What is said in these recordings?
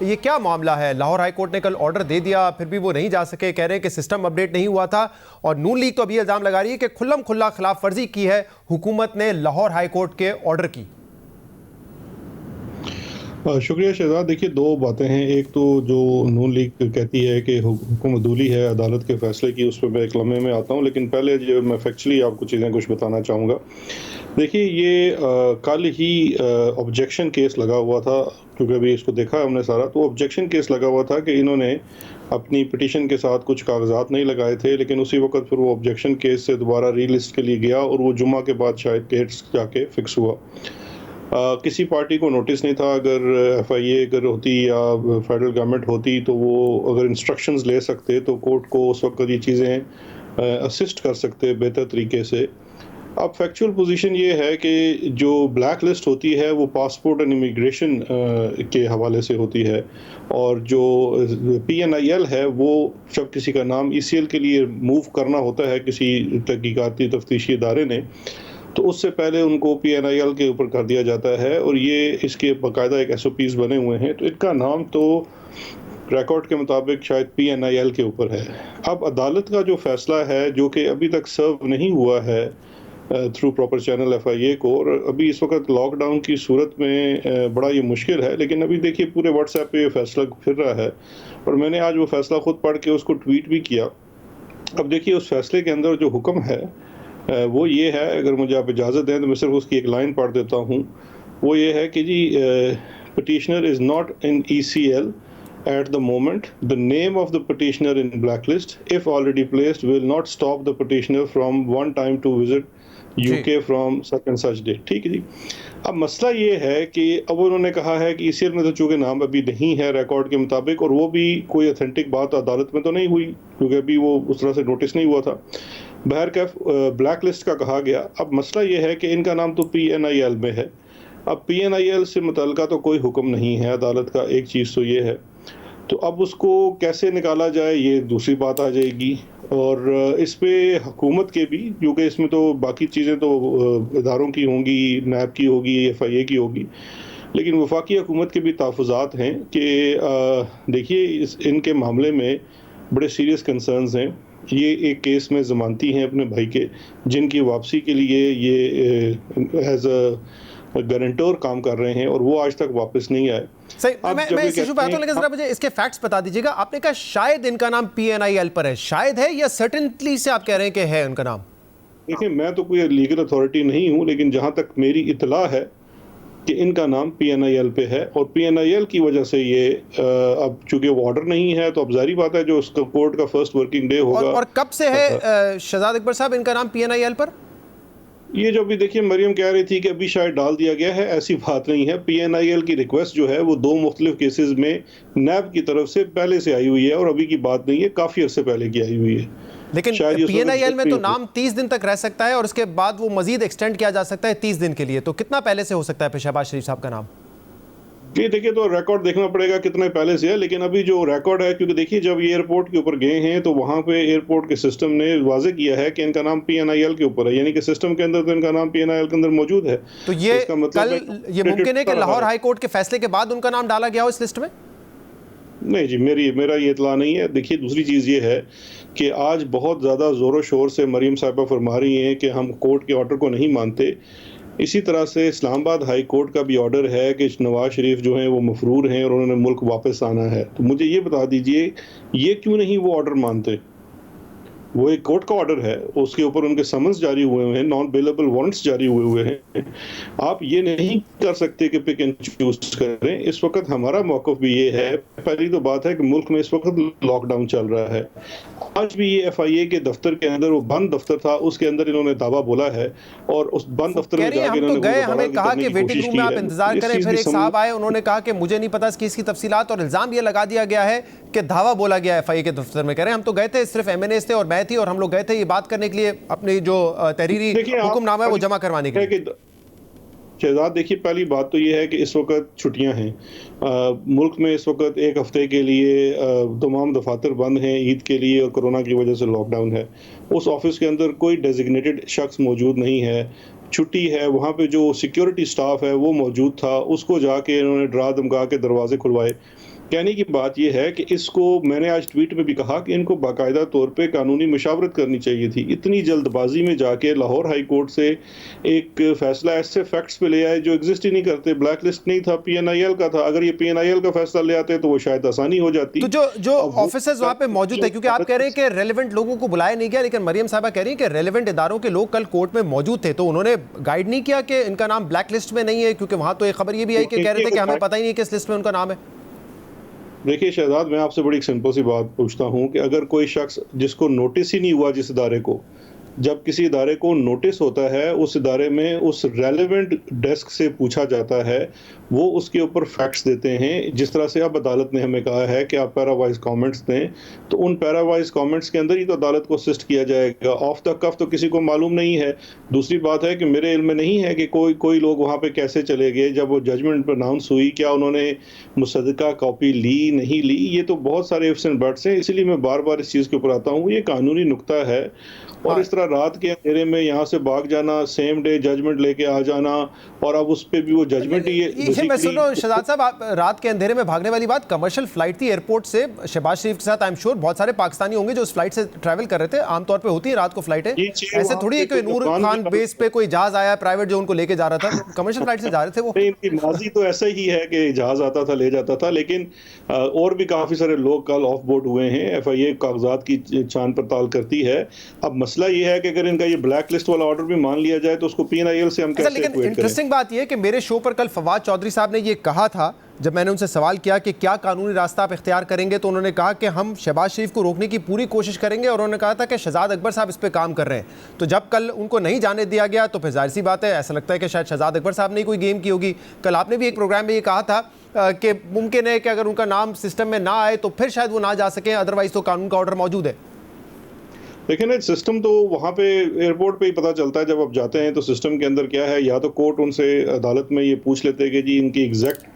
ये क्या मामला है? लाहौर हाई कोर्ट ने कल ऑर्डर दे दिया, फिर भी वो नहीं जा सके, कह रहे हैं कि सिस्टम अपडेट नहीं हुआ था। और नून लीग तो अभी इल्जाम लगा रही है कि खुल्लम खुल्ला खिलाफ वर्जी की है हुकूमत ने लाहौर हाई कोर्ट के ऑर्डर की। शुक्रिया शहजाद। देखिए, दो बातें हैं। एक तो जो नून लीग कहती है कि हुक्म अदूली है अदालत के फैसले की, उस पर मैं एक लम्हे में आता हूँ, लेकिन पहले जो मैं फैक्चुअली आपको चीज़ें कुछ बताना चाहूँगा। देखिए, ये कल ही ऑब्जेक्शन केस लगा हुआ था, क्योंकि अभी इसको देखा हमने सारा, तो ऑब्जेक्शन केस लगा हुआ था कि इन्होंने अपनी पिटीशन के साथ कुछ कागजात नहीं लगाए थे, लेकिन उसी वक्त फिर वो ऑब्जेक्शन केस से दोबारा रीलिस्ट के लिए गया और वो जुम्मा के बाद शायद केस जाके फिक्स हुआ। किसी पार्टी को नोटिस नहीं था। अगर एफआईए अगर होती या फेडरल गवर्नमेंट होती तो वो अगर इंस्ट्रक्शंस ले सकते तो कोर्ट को उस वक्त ये चीज़ें असिस्ट कर सकते बेहतर तरीके से। अब फैक्चुअल पोजीशन ये है कि जो ब्लैक लिस्ट होती है वो पासपोर्ट एंड इमिग्रेशन के हवाले से होती है, और जो पीएनआईएल है वो जब किसी का नाम ईसीएल के लिए मूव करना होता है किसी तहकीकाती तफ्तीशी इदारे ने, तो उससे पहले उनको पीएनआईएल के ऊपर कर दिया जाता है, और ये इसके बाकायदा एक एसओपीज बने हुए हैं। तो इनका नाम तो रिकॉर्ड के मुताबिक शायद पीएनआईएल के ऊपर है। अब अदालत का जो फैसला है, जो कि अभी तक सर्व नहीं हुआ है थ्रू प्रॉपर चैनल एफआईए को, और अभी इस वक्त लॉकडाउन की सूरत में बड़ा ये मुश्किल है, लेकिन अभी देखिए पूरे व्हाट्सएप पे ये फैसला फिर रहा है, और मैंने आज वो फैसला खुद पढ़ के उसको ट्वीट भी किया। अब देखिए, उस फैसले के अंदर जो हुक्म है वो ये है, अगर मुझे आप इजाज़त दें तो मैं सिर्फ उसकी एक लाइन पढ़ देता हूँ। वो ये है कि जी, petitioner is not in ECL at the moment. The name of the petitioner in blacklist, if already placed, will not stop the petitioner from one time to visit UK from such and such date. ठीक है जी। अब मसला ये है कि अब उन्होंने कहा है कि ईसीएल में तो चूँकि नाम अभी नहीं है रिकॉर्ड के मुताबिक, और वो भी कोई ऑथेंटिक बात अदालत में तो नहीं हुई, क्योंकि अभी वो उस तरह से नोटिस नहीं हुआ था। बहरकैफ ब्लैक लिस्ट का कहा गया। अब मसला ये है कि इनका नाम तो पीएनआईएल में है। अब पीएनआईएल से मुतल्लिका तो कोई हुक्म नहीं है अदालत का, एक चीज़ तो ये है। तो अब उसको कैसे निकाला जाए, ये दूसरी बात आ जाएगी। और इस पे हुकूमत के भी, क्योंकि इसमें तो बाकी चीज़ें तो इदारों की होंगी, नैब की होगी, एफआईए की होगी, लेकिन वफाकी हुकूमत के भी तहफ़्फ़ुज़ात हैं कि देखिए इनके मामले में बड़े सीरियस कंसर्न्स हैं। ये एक केस में ज़मानती हैं अपने भाई के, जिनकी वापसी के लिए ये एज अ गारंटर काम कर रहे हैं, और वो आज तक वापस नहीं आए। सही, मैं इस इशू पे आता हूं, लेकिन जरा मुझे इसके फैक्ट्स बता दीजिएगा। आपने कहा शायद इनका नाम पीएनआईएल पर है, शायद है या सर्टेनली से आप कह रहे हैं कि है उनका नाम? देखिए, मैं तो कोई लीगल अथॉरिटी नहीं हूं, लेकिन जहां तक मेरी इतला है कि इनका नाम पीएनआईएल पे है, और पीएनआईएल की वजह से ये अब चूंकि वो ऑर्डर नहीं है, तो अब जाहिर बात है जो उसका कोर्ट का फर्स्ट वर्किंग डे होगा। और कब से है शहजाद अकबर साहब इनका नाम पीएनआईएल पर? ये जो अभी देखिए मरियम कह रही थी कि अभी शायद डाल दिया गया है, ऐसी बात नहीं है। पीएनआईएल की रिक्वेस्ट जो है वो दो मुख्तलिफ केसेस में नैब की तरफ से पहले से आई हुई है, और अभी की बात नहीं है, काफ़ी अर्से पहले की आई हुई है। लेकिन पीएनआईएल में तो नाम 30 दिन तक रह सकता है, और उसके बाद वो मजीद एक्सटेंड किया जा सकता है 30 दिन के लिए। तो कितना पहले से हो सकता है शहबाज शरीफ साहब का नाम? ये देखिए, तो रिकॉर्ड देखना पड़ेगा कितने पहले से है, लेकिन अभी जो रिकॉर्ड है, क्योंकि देखिए जब ये एयरपोर्ट के ऊपर गए हैं तो वहाँ पे एयरपोर्ट के सिस्टम ने वाजे किया है कि इनका नाम पीएनआईएल के ऊपर है, यानी कि सिस्टम के अंदर तो इनका नाम पीएनआईएल के अंदर मौजूद है। तो ये कल ये मुमकिन है कि लाहौर हाई कोर्ट के फैसले के बाद उनका नाम डाला गया हो इस लिस्ट में? नहीं जी, मेरा ये इतला नहीं है। देखिए, दूसरी चीज़ ये है कि आज बहुत ज़्यादा ज़ोर शोर से मरीम साहिबा फरमा रही हैं कि हम कोर्ट के ऑर्डर को नहीं मानते। इसी तरह से इस्लामाबाद हाई कोर्ट का भी ऑर्डर है कि नवाज शरीफ जो हैं वो मफरूर हैं और उन्होंने मुल्क वापस आना है। तो मुझे ये बता दीजिए, ये क्यों नहीं वो ऑर्डर मानते? वो एक कोर्ट का ऑर्डर है, उसके ऊपर उनके समन्स जारी हुए हैं, नॉन बेलेबल वारंट्स जारी हुए हैं। आप ये नहीं कर सकते कि पिक एंड चूज करें। इस वक्त हमारा मौक़िफ़ भी ये है, पहली तो बात है कि मुल्क में इस वक्त लॉकडाउन चल रहा है। आज भी ये एफआईए के दफ्तर के अंदर, वो बंद दफ्तर था, उसके अंदर इन्होंने दावा बोला है, और उस बंद दफ्तर में जाके हम तो गए, हमें कहा कि वेटिंग रूम में आप इंतजार करें। फिर एक साहब आए, उन्होंने कहा कि मुझे नहीं पता इसकी तफसीलात, और इल्जाम ये लगा दिया गया है कि दावा बोला गया एफआईए के दफ्तर में। कह रहे हैं हम तो गए थे, सिर्फ एमएनएस थे और मैं थी, और हम लोग गए थे ये बात करने के लिए, अपनी जो तहरीरी हुक्मनामा है वो जमा करवाने के लिए। शहजाद, देखिए, पहली बात तो ये है कि इस वक्त छुट्टियां हैं मुल्क में। इस वक्त एक हफ्ते के लिए तमाम दफातर बंद हैं ईद के लिए, और कोरोना की वजह से लॉकडाउन है। उस ऑफिस के अंदर कोई डेजिग्नेटेड शख्स मौजूद नहीं है, छुट्टी है। वहाँ पे जो सिक्योरिटी स्टाफ है वो मौजूद था, उसको जाके इन्होंने डरा धमका के दरवाजे खुलवाए। कहने की बात ये है कि इसको मैंने आज ट्वीट में भी कहा कि इनको बाकायदा तौर पे कानूनी मशावरत करनी चाहिए थी। इतनी जल्दबाजी में जाके लाहौर हाई कोर्ट से एक फैसला ऐसे फैक्ट्स पे ले आए जो एग्जिस्ट ही नहीं करते। ब्लैक लिस्ट नहीं था, पीएनआईएल का था। अगर ये पीएनआईएल का फैसला ले आते तो वो शायद आसानी हो जाती। तो जो ऑफिसर्स वहां पे मौजूद है, क्योंकि आप कह रहे हैं कि रेलेवेंट लोगों को बुलाया नहीं गया, लेकिन मरियम साहबा कह रही है कि रेलेवेंट इदारों के लोग कल कोर्ट में मौजूद थे, तो उन्होंने गाइड नहीं किया कि इनका नाम ब्लैक लिस्ट में नहीं है? क्योंकि वहां तो एक खबर ये भी आई कि कह रहे थे कि हमें पता ही नहीं किस लिस्ट में उनका नाम है। देखिए शहजाद, मैं आपसे बड़ी एक सिंपल सी बात पूछता हूं कि अगर कोई शख्स जिसको नोटिस ही नहीं हुआ, जिस इदारे को, जब किसी इदारे को नोटिस होता है, उस इदारे में उस रेलेवेंट डेस्क से पूछा जाता है, वो उसके ऊपर फैक्ट्स देते हैं। जिस तरह से अब अदालत ने हमें कहा है कि आप पैरावाइज कमेंट्स दें, तो उन पैरावाइज कमेंट्स के अंदर ही तो अदालत को असिस्ट किया जाएगा। ऑफ द कफ तो किसी को मालूम नहीं है। दूसरी बात है कि मेरे इल्म में नहीं है कि कोई लोग वहाँ पे कैसे चले गए जब वो जजमेंट अनाउंस हुई, क्या उन्होंने मुसद्दका कॉपी ली, नहीं ली। ये तो बहुत सारे इफ्स एंड बट्स हैं, इसलिए मैं बार बार इस चीज़ के ऊपर आता हूँ। ये कानूनी नुक्ता है, और इस तरह रात के अंधेरे में यहाँ से भाग जाना, सेम डे जजमेंट लेके आ जाना, और अब उस पे भी वो जजमेंट ये मैं सुन रहा हूँ शहजाद साहब, आप रात के अंधेरे में भागने वाली बात, कमर्शियल फ्लाइट थी एयरपोर्ट से शहबाज शरीफ के साथ। आई एम श्योर बहुत सारे पाकिस्तानी होंगे जो उस फ्लाइट से ट्रैवल कर रहे थे। आमतौर पे होती है रात को फ्लाइटें, ऐसे थोड़ी है कि नूर खान बेस पे कोई जहाज आया प्राइवेट जो उनको लेके जा रहा था। कमर्शियल फ्लाइट से जा रहे थे वो। इनकी माजी तो ऐसा ही है कि जहाज आता था ले जाता था, लेकिन और भी काफी सारे लोग कल ऑफ बोर्ड हुए हैं। एफआईए कागजात की छान पड़ताल करती है। अब मसला ये है कि अगर इनका ये ब्लैक लिस्ट वाला ऑर्डर भी मान लिया जाए तो उसको पीएनआईएल से हम कैसे लेकिन इक्वेट करें? इंटरेस्टिंग बात यह है कि मेरे शो पर कल फवाद चौधरी साहब ने ये कहा था, जब मैंने उनसे सवाल किया कि क्या कानूनी रास्ता आप इख्तियार करेंगे, तो उन्होंने कहा कि हम शहबाज शरीफ को रोकने की पूरी कोशिश करेंगे, और उन्होंने कहा था कि शहजाद अकबर साहब इस पे काम कर रहे हैं। तो जब कल उनको नहीं जाने दिया गया तो फिर जाहिर सी बात है, ऐसा लगता है कि शायद शहजाद अकबर साहब ने कोई गेम की होगी। कल आपने भी एक प्रोग्राम में ये कहा था कि मुमकिन है कि अगर उनका नाम सिस्टम में ना आए तो फिर शायद वो ना जा सकें, अदरवाइज तो कानून का ऑर्डर मौजूद है। देखिए ना, सिस्टम तो वहाँ पे एयरपोर्ट पे ही पता चलता है। जब आप जाते हैं तो सिस्टम के अंदर क्या है, या तो कोर्ट उनसे अदालत में ये पूछ लेते हैं कि जी इनकी एग्जैक्ट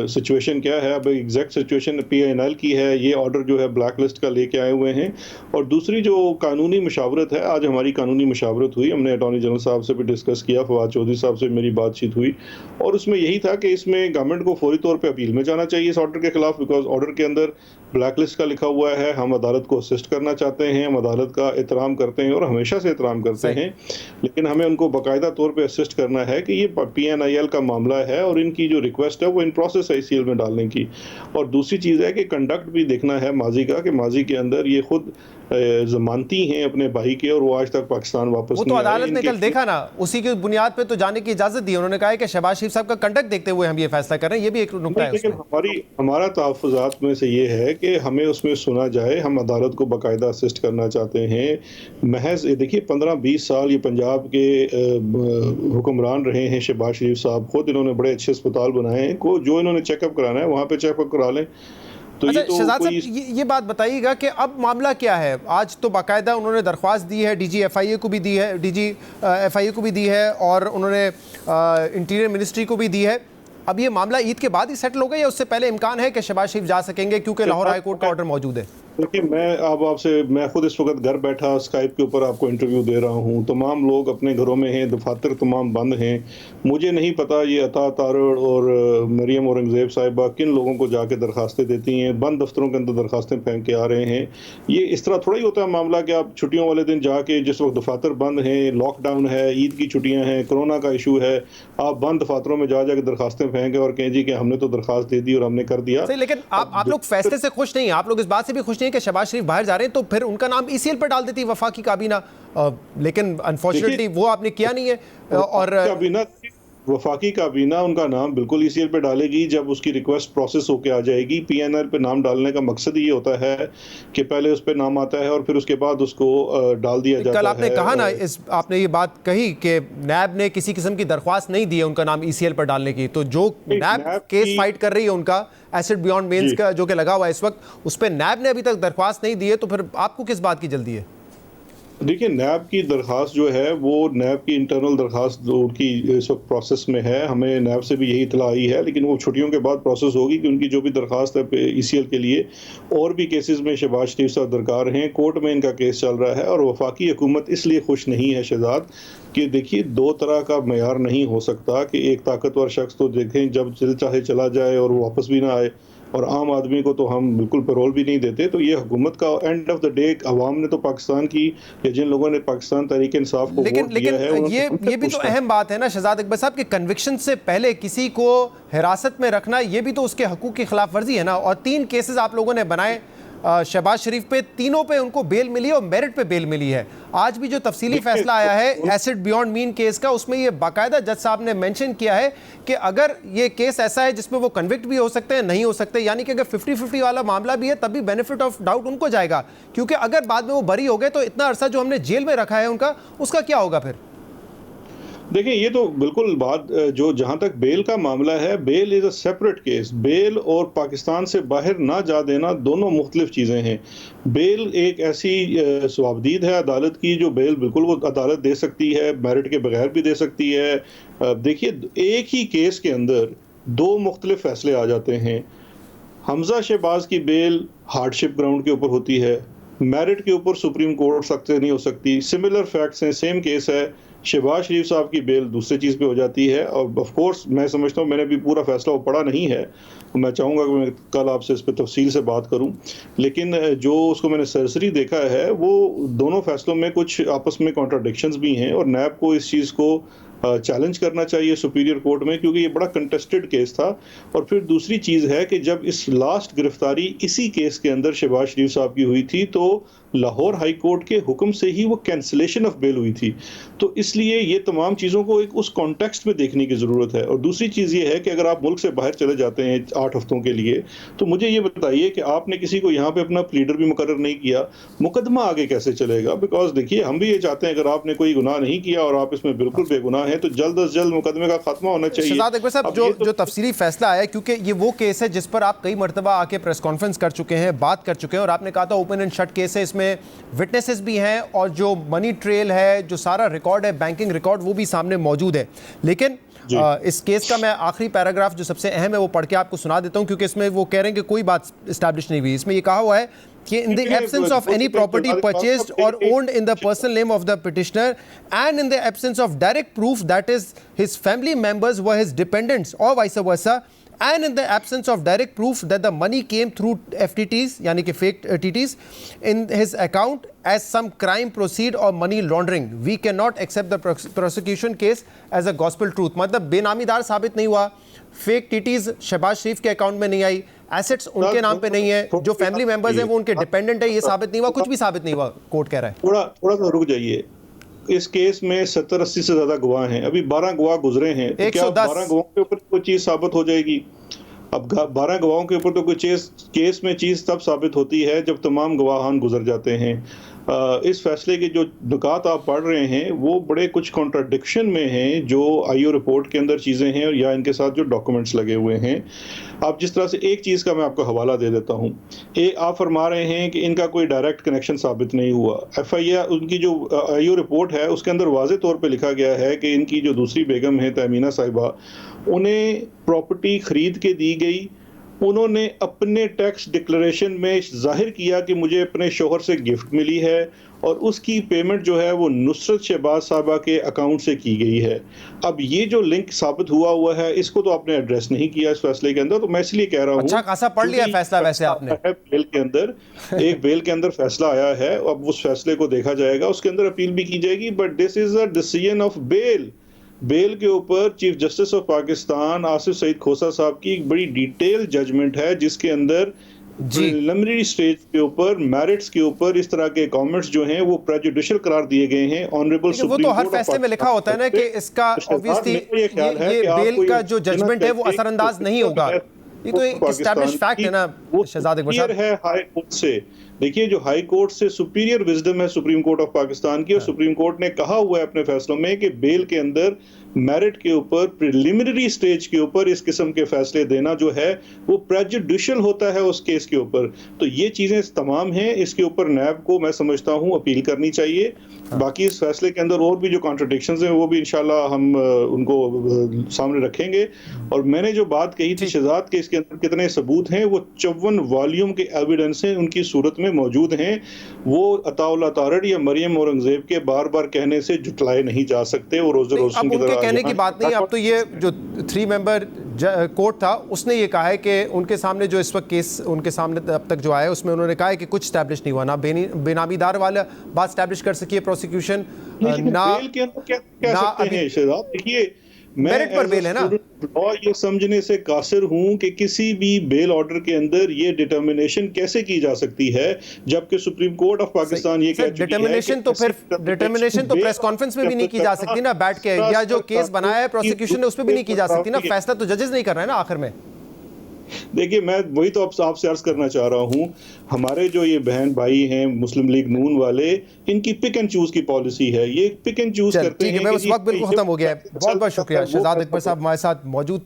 सिचुएशन क्या है। अब एग्जैक्ट सिचुएशन पीएनआईएल की है, ये ऑर्डर जो है ब्लैक लिस्ट का लेके आए हुए हैं। और दूसरी जो कानूनी मशावरत है, आज हमारी कानूनी मशावरत हुई, हमने अटॉर्नी जनरल साहब से भी डिस्कस किया, फवाद चौधरी साहब से मेरी बातचीत हुई, और उसमें यही था कि इसमें गवर्नमेंट को फौरी तौर पर अपील में जाना चाहिए इस ऑर्डर के खिलाफ, बिकॉज ऑर्डर के अंदर ब्लैक लिस्ट का लिखा हुआ है। हम अदालत को असिस्ट करना चाहते हैं, हम अदालत का एहतराम करते हैं और हमेशा से एहतराम करते हैं, लेकिन हमें उनको बाकायदा तौर पे असिस्ट करना है कि ये पीएनआईएल का मामला है और इनकी जो रिक्वेस्ट है वो इन प्रोसेस है ICL में डालने की। और दूसरी चीज़ है कि कंडक्ट भी देखना है माजी का, कि माजी के अंदर ये खुद जमानती हैं अपने भाई के, और वो आज तक पाकिस्तान वापस वो तो अदालत ने कल देखा ना, उसी की बुनियाद पे तो जाने की इजाजत दी। उन्होंने कहा है कि शहबाज शरीफ साहब का कंडक्ट देखते हुए हम ये फैसला कर रहे हैं। ये भी एक नुक्ता है। लेकिन हमारा तहफ़्फ़ुज़ात में से ये है कि हमें उसमें सुना जाए। हम अदालत को बाकायदा असिस्ट करना चाहते हैं। महज देखिए 15-20 साल ये पंजाब के हुक्मरान रहे हैं शहबाज शरीफ साहब। खुद इन्होंने बड़े अच्छे अस्पताल बनाए हैं, को जो इन्होंने चेकअप कराना है वहाँ पे चेकअप करा लें। तो अच्छा, ये तो शहजाद साहब ये बात बताइएगा कि अब मामला क्या है। आज तो बाकायदा उन्होंने दरख्वास्त दी है, डीजी एफआईए को भी दी है, डीजी एफआईए को भी दी है, और उन्होंने इंटीरियर मिनिस्ट्री को भी दी है। अब ये मामला ईद के बाद ही सेटल होगा या उससे पहले इम्कान है कि शहबाज शरीफ जा सकेंगे, क्योंकि लाहौर हाई कोर्ट का ऑर्डर मौजूद है? देखिए, मैं खुद इस वक्त घर बैठा स्काइप के ऊपर आपको इंटरव्यू दे रहा हूँ। तमाम लोग अपने घरों में हैं, दफातर तमाम बंद हैं। मुझे नहीं पता ये अता तारड़ और मरियम औरंगज़ेब साहिबा किन लोगों को जाके दरखास्तें देती हैं। बंद दफ्तरों के अंदर दरखास्तें फेंक के आ रहे हैं। ये इस तरह थोड़ा ही होता है मामला कि आप छुट्टियों वाले दिन जाके, जिस वक्त दफातर बंद हैं, लॉकडाउन है, ईद की छुट्टियाँ हैं, कोरोना का इशू है, आप बंद दफातरों में जा जाके दरखास्तें फेंकें और कहें जी कि हमने तो दरखास्त दे दी और हमने कर दिया। लेकिन आप लोग फैसले से खुश नहीं, आप लोग इस बात से भी खुश नहीं कि शहबाज शरीफ बाहर जा रहे हैं, तो फिर उनका नाम ICL पर डाल देती वफाकी काबीना, लेकिन अनफॉर्चुनेटली वो आपने किया नहीं है। और वफाकी काबीना उनका नाम बिल्कुल ICL पे डालेगी जब उसकी रिक्वेस्ट प्रोसेस होके आ जाएगी। PNR पे नाम डालने का मकसद ये होता है कि पहले उस पे नाम आता है और फिर उसके बाद उसको डाल दिया जाता है। कल आपने कहा ना, आपने ये बात कही कि नैब ने किसी किस्म की दरख्वास्त नहीं दी है उनका नाम ICL पर डालने की। तो जो नैब केस फाइट कर रही है उनका एसिड बियॉन्ड मेंस का जो कि लगा हुआ है इस वक्त, उस पर नैब ने अभी तक दरख्वास्त नहीं दी है, तो फिर आपको किस बात की जल्दी है? देखिए, नैब की दरख्वास्त जो है वो नैब की इंटरनल दरख्वास्त उनकी इस वक्त प्रोसेस में है। हमें नैब से भी यही इतला आई है, लेकिन वो छुट्टियों के बाद प्रोसेस होगी कि उनकी जो भी दरख्वास्त है ICL के लिए, और भी केसेस में शहबाज शरीफ साहब दरकार हैं। कोर्ट में इनका केस चल रहा है और वफाकी हुकूमत इसलिए खुश नहीं है शहजाद कि देखिए, दो तरह का मयार नहीं हो सकता कि एक ताकतवर शख्स तो देखें जब दिल चाहे चला जाए और वापस भी ना आए। और आम आदमी को तो हम बिल्कुल पैरोल भी नहीं देते। तो ये हुकूमत का एंड ऑफ द डे अवाम ने तो पाकिस्तान की, या जिन लोगों ने पाकिस्तान तहरीक इंसाफ को लेकिन वोट दिया है, ये भी तो अहम बात है ना शहजाद अकबर साहब कि कन्विक्शन से पहले किसी को हिरासत में रखना ये भी तो उसके हकूक की खिलाफ वर्जी है ना। और 3 केसेस आप लोगों ने बनाए शहबाज शरीफ पे, तीनों पे उनको बेल मिली है और मेरिट पे बेल मिली है। आज भी जो तफसीली फैसला आया है एसिड बियॉन्ड मीन केस का, उसमें ये बाकायदा जज साहब ने मेंशन किया है कि अगर ये केस ऐसा है जिसमें वो कन्विक्ट भी हो सकते हैं, नहीं हो सकते, यानी कि अगर 50-50 वाला मामला भी है तब भी बेनिफिट ऑफ डाउट उनको जाएगा, क्योंकि अगर बाद में वो बरी हो गए तो इतना अरसा जो हमने जेल में रखा है उनका, उसका क्या होगा फिर? देखिए, ये तो बिल्कुल बात जो जहां तक बेल का मामला है, bail is a separate case. Bail और पाकिस्तान से बाहर ना जा देना दोनों मुख्तलिफ चीज़ें हैं। बेल एक ऐसी स्वाबदीद है अदालत की, जो बेल बिल्कुल वो अदालत दे सकती है, मेरिट के बगैर भी दे सकती है। देखिए, एक ही केस के अंदर 2 मुख्तलिफ फैसले आ जाते हैं। हमजा शहबाज की बेल हार्डशिप ग्राउंड के ऊपर होती है, मेरिट के ऊपर सुप्रीम कोर्ट सख्त नहीं हो सकती। सिमिलर फैक्ट्स हैं, सेम केस है। शहबाज शरीफ साहब की बेल दूसरी चीज़ पे हो जाती है। और ऑफ कोर्स मैं समझता हूँ, मैंने भी पूरा फैसला वो पढ़ा नहीं है, मैं चाहूँगा कि मैं कल आपसे इस पर तफसील से बात करूँ। लेकिन जो उसको मैंने सरसरी देखा है, वो दोनों फैसलों में कुछ आपस में कॉन्ट्राडिक्शंस भी हैं, और नैब को इस चीज़ को चैलेंज करना चाहिए सुपीरियर कोर्ट में, क्योंकि ये बड़ा कंटेस्टेड केस था। और फिर दूसरी चीज़ है कि जब इस लास्ट गिरफ्तारी इसी केस के अंदर शहबाज शरीफ साहब की हुई थी, तो लाहौर हाई कोर्ट के हुक्म से ही वो कैंसिलेशन ऑफ बेल हुई थी। तो इसलिए ये तमाम चीज़ों को एक उस कॉन्टेक्स्ट में देखने की ज़रूरत है। और दूसरी चीज़ ये है कि अगर आप मुल्क से बाहर चले जाते हैं 8 हफ्तों के लिए, तो मुझे ये बताइए कि आपने किसी को यहाँ पे अपना प्लीडर भी मुकर्रर नहीं किया, मुकदमा आगे कैसे चलेगा? बिकॉज देखिए, हम भी ये चाहते हैं अगर आपने कोई गुनाह नहीं किया और आप इसमें बिल्कुल बेगुनाह हैं, तो जल्द अज जल्द मुकदमे का खात्मा होना चाहिए। शहजाद अकबर साहब, जो तफसीली फैसला आया, क्योंकि ये वो केस है जिस पर आप कई मरतबा आके प्रेस कॉन्फ्रेंस कर चुके हैं, बात कर चुके हैं, और आपने कहा था ओपन एंड शट केस है, इसमें विटनेसेस भी हैं और जो मनी ट्रेल है, जो सारा रिकॉर्ड है, बैंकिंग रिकॉर्ड, वो भी सामने मौजूद है। लेकिन इस केस का मैं आखिरी पैराग्राफ जो सबसे अहम है वो पढ़ के आपको सुना देता हूं, क्योंकि इसमें वो कह रहे हैं कि कोई बात एस्टैब्लिश नहीं हुई। इसमें ये कहा हुआ है कि in the absence of any property purchased or owned in the personal name of the petitioner, and in the absence of direct proof that is his family members were his dependents or vice versa, and in the absence of direct proof that the money came through FTTs यानी कि fake TTs in his account as some crime proceed or money laundering, we cannot accept the prosecution case as a gospel truth। मतलब बेनामीदार साबित नहीं हुआ, fake टीटीज Shahbaz शरीफ के account में नहीं आई, assets उनके नाम पे नहीं है, जो फैमिली मेंबर्स हैं वो उनके डिपेंडेंट है, ये साबित नहीं हुआ, कुछ भी साबित नहीं हुआ, कोर्ट कह रहा है। थोड़ा सा रुक जाइए। इस केस में 70-80 से ज्यादा गवाह हैं, अभी 12 गवाह गुजरे हैं, तो क्या 12 गवाहों के ऊपर कोई चीज साबित हो जाएगी? अब 12 गवाहों के ऊपर तो कोई केस में चीज तब साबित होती है जब तमाम गवाहान गुजर जाते हैं। इस फैसले के जो नुकात आप पढ़ रहे हैं वो बड़े कुछ कॉन्ट्राडिक्शन में हैं, जो आईओ रिपोर्ट के अंदर चीज़ें हैं या इनके साथ जो डॉक्यूमेंट्स लगे हुए हैं। आप जिस तरह से एक चीज़ का मैं आपको हवाला दे देता हूँ, आप फरमा रहे हैं कि इनका कोई डायरेक्ट कनेक्शन साबित नहीं हुआ। FIR उनकी जो आईओ रिपोर्ट है उसके अंदर वाज़े तौर पर लिखा गया है कि इनकी जो दूसरी बेगम है तहमीना साहिबा, उन्हें प्रॉपर्टी खरीद के दी गई, उन्होंने अपने टैक्स डिक्लेरेशन में जाहिर किया कि मुझे अपने शोहर से गिफ्ट मिली है, और उसकी पेमेंट जो है वो नुसरत शहबाज साहबा के अकाउंट से की गई है। अब ये जो लिंक साबित हुआ है, इसको तो आपने एड्रेस नहीं किया इस फैसले के अंदर, तो मैं इसलिए कह रहा हूँ। अच्छा खासा पढ़ लिया फैसला वैसे आपने। बेल के अंदर एक बेल के अंदर फैसला आया है, अब उस फैसले को देखा जाएगा, उसके अंदर अपील भी की जाएगी, but this is a decision of bail. Bail के ऊपर chief justice of Pakistan Asif Saeed Khosa साहब की एक बड़ी डिटेल जजमेंट है, जिसके अंदर प्रिलिमिनरी स्टेज के ऊपर, मेरिट्स के ऊपर इस तरह के कमेंट्स जो हैं वो प्रेजुडिशियल करार दिए गए हैं। ऑनरेबल सुप्रीम कोर्ट, वो तो हर फैसले में लिखा होता है ना कि इसका ऑब्वियसली ये बेल का जो जजमेंट है वो असरअंदाज नहीं होगा, ये तो एक एस्टैब्लिश्ड फैक्ट है ना शहजाद अकबर साहब। है हाई कोर्ट से, देखिए जो हाई कोर्ट से सुपीरियर विजडम है सुप्रीम कोर्ट ऑफ पाकिस्तान की, और सुप्रीम कोर्ट ने कहा हुआ है अपने फैसलों में कि बेल के अंदर मेरिट के ऊपर प्रिलिमिनरी स्टेज के ऊपर इस किस्म के फैसले देना जो है वो प्रेजुडिशियल होता है उस केस के ऊपर। तो ये चीजें तमाम हैं, इसके ऊपर नैब को मैं समझता हूँ अपील करनी चाहिए। बाकी इस फैसले के अंदर और भी जो कॉन्ट्रडिक्शंस हैं वो भी इंशाल्लाह हम उनको सामने रखेंगे। और मैंने जो बात कही थी शहजाद के इसके अंदर कितने सबूत हैं, वो 54 वॉल्यूम के एविडेंस हैं, उनकी सूरत में मौजूद हैं। वो अताउल्लाह तारड़ या मरियम औरंगजेब के बार बार कहने से जुटलाए नहीं जा सकते। वो रोज़ रोज़ की तरह कहने की बात नहीं, अब तो ये जो 3 मेंबर कोर्ट था उसने ये कहा है कि उनके सामने जो इस वक्त केस उनके सामने अब तक जो आया उसमें उन्होंने कहा है कि कुछ स्टैब्लिश नहीं हुआ, ना बेनामीदार वाला बात स्टैब्लिश कर सकी है प्रोसिक्यूशन, ना बेल के अंदर क्या कह सकते हैं शहजाद? देखिए, मैं मेरिट पर बेल है ना। और ये समझने से कासिर हूं कि किसी भी बेल ऑर्डर के अंदर ये डिटर्मिनेशन कैसे की जा सकती है, जबकि सुप्रीम कोर्ट ऑफ पाकिस्तान ये कह चुकी है डिटर्मिनेशन तो फिर डिटर्मिनेशन तो प्रेस कॉन्फ्रेंस में भी नहीं की जा सकती ना बैठ के, या जो केस बनाया है प्रोसिक्यूशन ने उस पर भी नहीं की जा सकती ना, फैसला तो जजेस नहीं कर रहे हैं ना आखिर में। देखिए, मैं वही तो आपसे अर्ज करना चाह रहा हूं, हमारे जो ये बहन भाई हैं मुस्लिम लीग नून वाले, इनकी पिक एंड चूज की पॉलिसी है, ये पिक एंड चूज करते हैं। ठीक है, मैं उस वक्त बिल्कुल खत्म हो गया है। बहुत बहुत शुक्रिया शहजाद अकबर साहब हमारे साथ मौजूद